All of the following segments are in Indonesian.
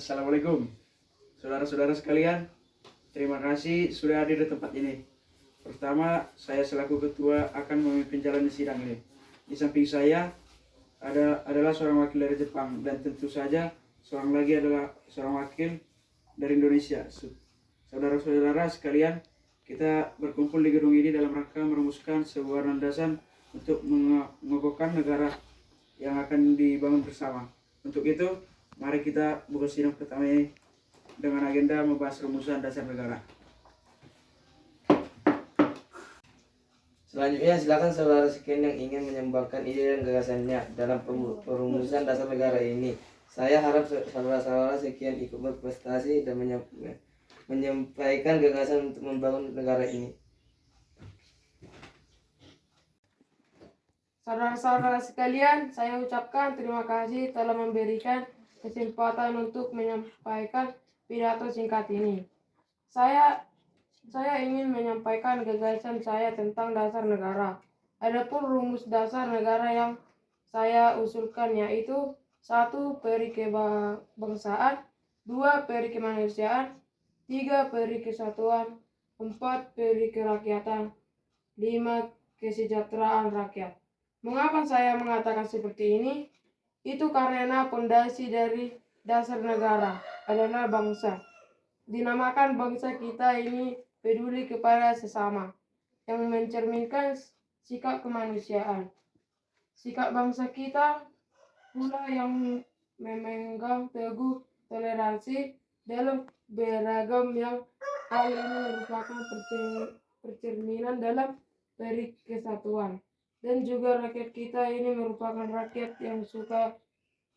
Assalamualaikum, saudara-saudara sekalian. Terima kasih sudah hadir di tempat ini. Pertama, saya selaku ketua akan memimpin jalannya sidang ini. Di samping saya adalah seorang wakil dari Jepang, dan tentu saja seorang lagi adalah seorang wakil dari Indonesia. Saudara-saudara sekalian, kita berkumpul di gedung ini dalam rangka merumuskan sebuah landasan untuk mengokohkan negara yang akan dibangun bersama. Untuk itu, mari kita buka sidang pertama ini dengan agenda membahas rumusan dasar negara. Selanjutnya, silakan saudara sekalian yang ingin menyumbangkan ide dan gagasannya dalam perumusan dasar negara ini. Saya harap saudara-saudara sekalian ikut berprestasi dan menyampaikan gagasan untuk membangun negara ini. Saudara-saudara sekalian, saya ucapkan terima kasih telah memberikan kesempatan untuk menyampaikan pidato singkat ini. Saya ingin menyampaikan gagasan saya tentang dasar negara. Adapun rumus dasar negara yang saya usulkan yaitu 1. Peri kebangsaan, 2. Peri kemanusiaan, 3. Peri kesatuan, 4. Peri kerakyatan, 5. Kesejahteraan rakyat. Mengapa saya mengatakan seperti ini? Itu karena pondasi dari dasar negara adalah bangsa. Dinamakan bangsa kita ini peduli kepada sesama, yang mencerminkan sikap kemanusiaan. Sikap bangsa kita pula yang memegang teguh toleransi dalam beragam, yang hal ini merupakan percerminan dalam peri kesatuan. Dan juga rakyat kita ini merupakan rakyat yang suka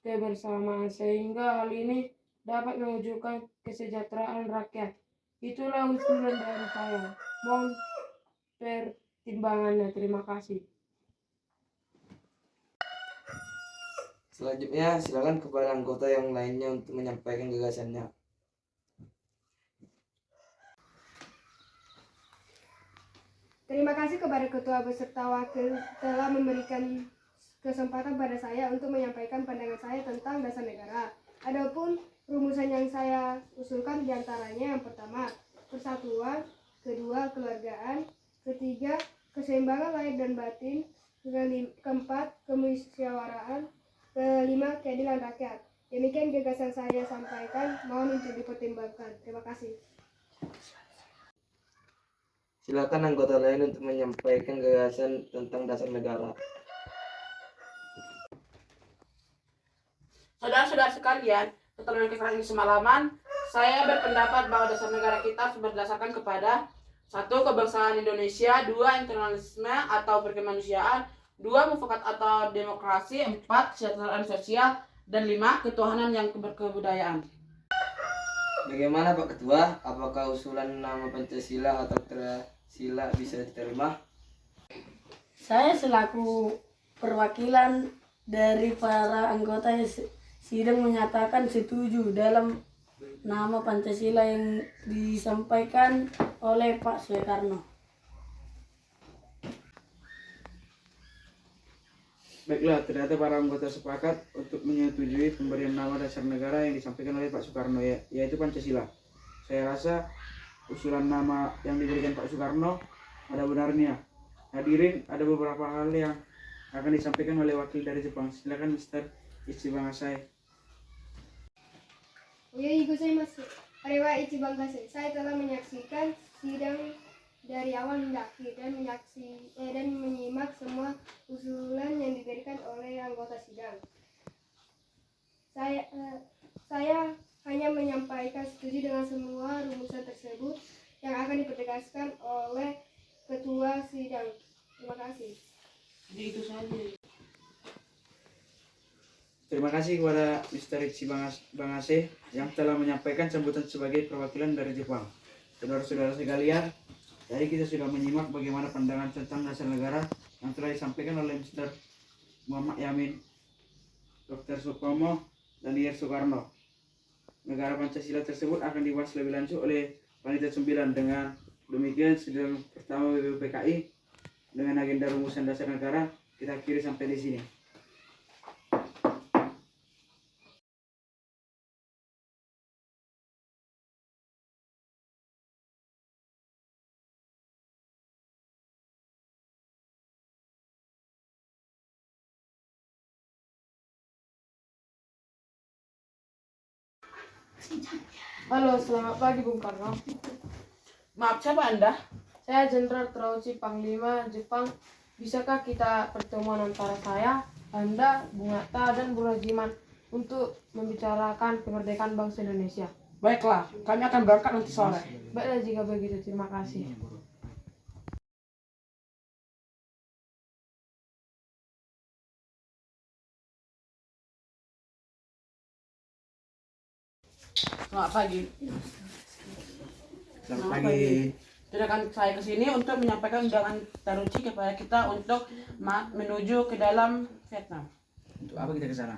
kebersamaan, sehingga hal ini dapat mewujudkan kesejahteraan rakyat. Itulah usulan dari saya. Mohon pertimbangannya. Terima kasih. Selanjutnya, silakan kepada anggota yang lainnya untuk menyampaikan gagasannya. Terima kasih kepada ketua beserta wakil telah memberikan kesempatan pada saya untuk menyampaikan pandangan saya tentang dasar negara. Adapun rumusan yang saya usulkan diantaranya: yang pertama, persatuan; kedua, keluargaan; ketiga, keseimbangan lahir dan batin; keempat, kemusyawaraan; kelima, keadilan rakyat. Demikian gagasan saya sampaikan, mohon untuk dipertimbangkan. Terima kasih. Silakan anggota lain untuk menyampaikan gagasan tentang dasar negara. Saudara-saudara sekalian, setelah keterangan semalaman, saya berpendapat bahwa dasar negara kita harus berdasarkan kepada 1. Kebangsaan Indonesia, 2. Internasionalisme atau perkemanusiaan, 2. Mufakat atau demokrasi, 4. Kesejahteraan sosial, dan 5. Ketuhanan yang berkebudayaan. Bagaimana Pak Ketua? Apakah usulan nama Pancasila atau Sila bisa diterima? Saya selaku perwakilan dari para anggota sidang menyatakan setuju dalam nama Pancasila yang disampaikan oleh Pak Soekarno. Baiklah, ternyata para anggota sepakat untuk menyetujui pemberian nama dasar negara yang disampaikan oleh Pak Soekarno, yaitu Pancasila. Saya rasa usulan nama yang diberikan Pak Soekarno ada benarnya. Hadirin, ada beberapa hal yang akan disampaikan oleh wakil dari Jepang. Silakan Mr. Ichiban Asai. Saya telah menyaksikan sidang dari awal hingga akhir dan menyimak semua usulan yang diberikan oleh anggota sidang. Saya hanya menyampaikan setuju dengan semua rumusan tersebut yang akan dipertegaskan oleh ketua sidang. Terima kasih. Jadi itu saja. Terima kasih kepada Mr. Ichiban Asai yang telah menyampaikan sambutan sebagai perwakilan dari Jepang. Saudara-saudara sekalian, tadi kita sudah menyimak bagaimana pandangan tentang dasar negara yang telah disampaikan oleh Mr. Muhammad Yamin, Dr. Supomo, dan Dr. Soekarno. Negara Pancasila tersebut akan dibahas lebih lanjut oleh Panitia 9. Dengan demikian, sidang pertama BPPKI dengan agenda rumusan dasar negara kita akhiri sampai di sini. Halo, selamat pagi Bung Karno. Maaf, siapa Anda? Saya Jenderal Terauchi Panglima Jepang. Bisakah kita pertemuan antara saya, Anda, Bung Hatta, dan Bung Rajiman untuk membicarakan kemerdekaan bangsa Indonesia? Baiklah, kami akan berangkat nanti sore. Baiklah jika begitu, terima kasih. Selamat pagi. Selamat pagi. Sedangkan saya ke sini untuk menyampaikan undangan Taruchi kepada kita untuk menuju ke dalam Vietnam. Untuk apa kita ke sana?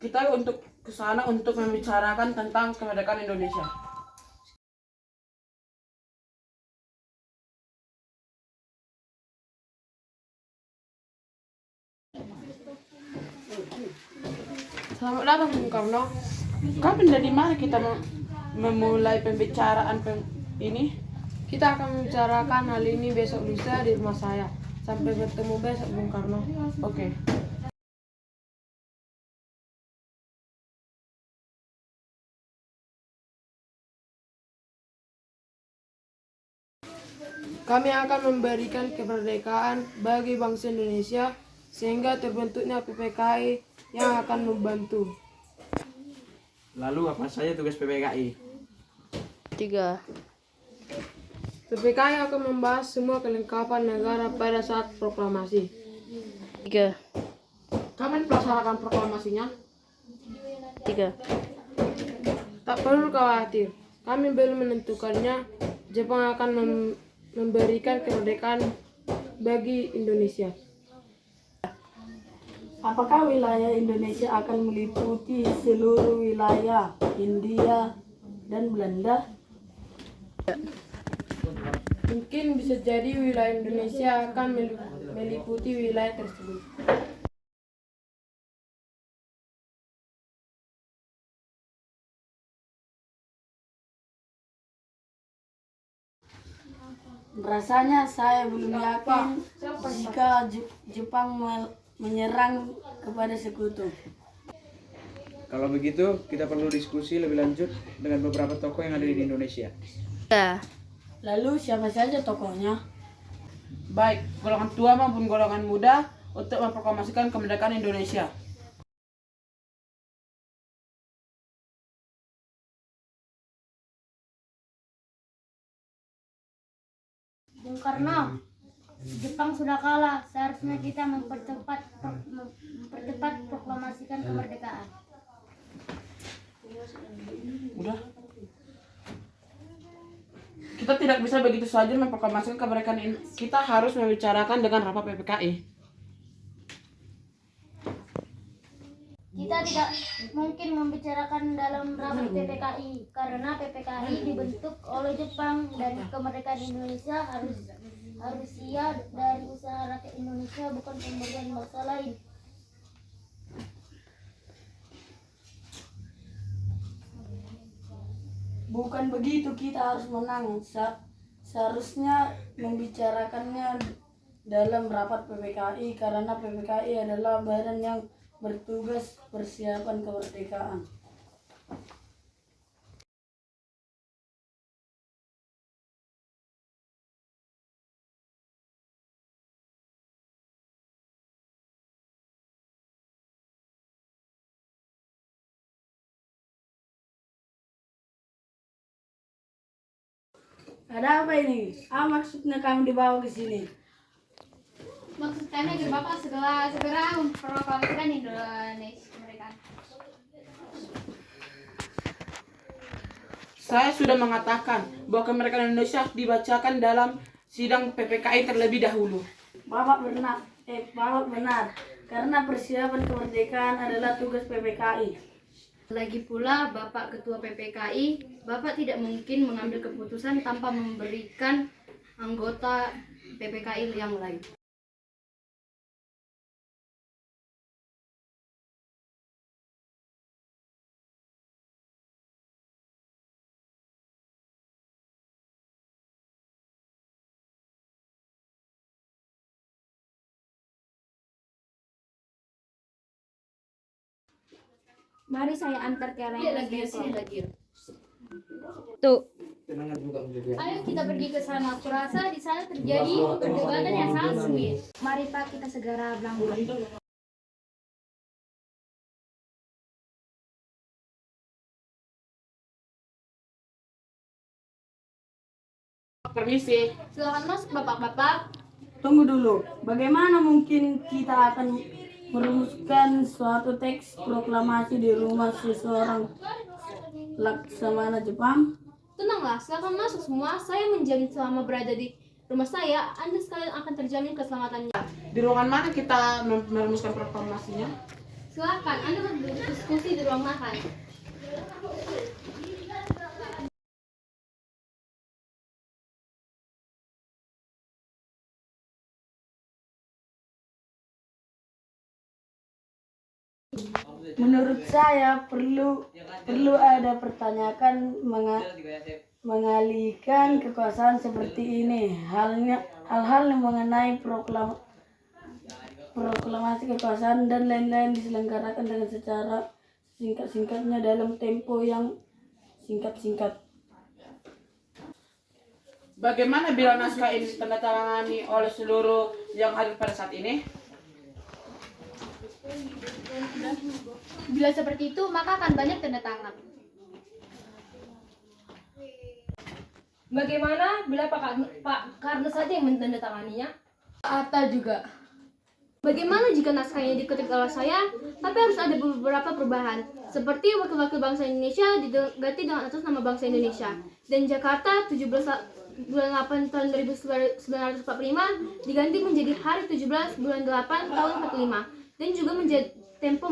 Kita untuk ke sana untuk membicarakan tentang kemerdekaan Indonesia. Selamat datang Bung Karno. Kapan dari mana kita memulai pembicaraan ini? Kita akan membicarakan hal ini besok lusa di rumah saya. Sampai bertemu besok Bung Karno. Oke. Kami akan memberikan kemerdekaan bagi bangsa Indonesia sehingga terbentuknya PPKI yang akan membantu. Lalu apa saja tugas PPKI? 3. PPKI akan membahas semua kelengkapan negara pada saat proklamasi. 3. Kapan pelaksanakan proklamasinya? 3. Tak perlu khawatir, kami belum menentukannya. Jepang akan memberikan kemerdekaan bagi Indonesia. Apakah wilayah Indonesia akan meliputi seluruh wilayah India dan Belanda? Mungkin bisa jadi wilayah Indonesia akan meliputi wilayah tersebut. Rasanya saya belum yakin jika Jepang menyerang kepada sekutu. Kalau begitu, kita perlu diskusi lebih lanjut dengan beberapa tokoh yang ada di Indonesia. Lalu siapa saja tokohnya? Baik, golongan tua maupun golongan muda untuk memproklamasikan kemerdekaan Indonesia. Bung Karno, Jepang sudah kalah. Seharusnya kita mempercepat proklamasikan kemerdekaan. Udah. Kita tidak bisa begitu saja memproklamasikan kemerdekaan ini. Kita harus membicarakan dengan rapat PPKI. Kita tidak mungkin membicarakan dalam rapat PPKI karena PPKI dibentuk oleh Jepang dan kemerdekaan Indonesia harus siap dari usaha rakyat Indonesia, bukan pemberian bangsa lain. Bukan begitu, kita harus menang. Seharusnya membicarakannya dalam rapat PPKI karena PPKI adalah badan yang bertugas persiapan kemerdekaan. Ada apa ini? Maksudnya kamu dibawa ke sini? Maksud kami agar Bapak segera memproklamasikan Indonesia kemerdekaan. Saya sudah mengatakan bahwa kemerdekaan Indonesia harus dibacakan dalam sidang PPKI terlebih dahulu. Bapak benar. Karena persiapan kemerdekaan adalah tugas PPKI. Lagi pula Bapak Ketua PPKI, Bapak tidak mungkin mengambil keputusan tanpa memberikan anggota PPKI yang lain. Mari saya antar kalian ke sekolah. Tenangan juga menjadi. Ayo kita pergi ke sana. Kurasa di sana terjadi perdebatan yang sangat sengit. Mari Pak, kita segera berangkat. Permisi. Silakan masuk Bapak-bapak. Tunggu dulu, bagaimana mungkin kita akan merumuskan suatu teks proklamasi di rumah seseorang Laksamana Jepang? Tenanglah, silakan masuk semua. Saya menjamin selama berada di rumah saya, Anda sekalian akan terjamin keselamatannya. Di ruangan mana kita merumuskan proklamasinya? Silakan, Anda berdiskusi di ruang makan. Menurut saya perlu ada pertanyaan mengalihkan kekuasaan seperti ini. Hal-hal yang mengenai proklamasi kekuasaan dan lain-lain diselenggarakan dengan secara singkat-singkatnya dalam tempo yang singkat-singkat. Bagaimana bila naskah ini ditandatangani oleh seluruh yang hadir pada saat ini? Bila seperti itu, maka akan banyak tanda tangan. Bagaimana bila Pak Karno saja yang menandatanganinya? Atta juga. Bagaimana jika naskahnya diketik oleh saya, tapi harus ada beberapa perubahan, seperti wakil-wakil bangsa Indonesia diganti dengan atas nama bangsa Indonesia, dan Jakarta 17 bulan 8 tahun 1945 diganti menjadi hari 17 bulan 8 tahun 45, dan juga menjadi tempo.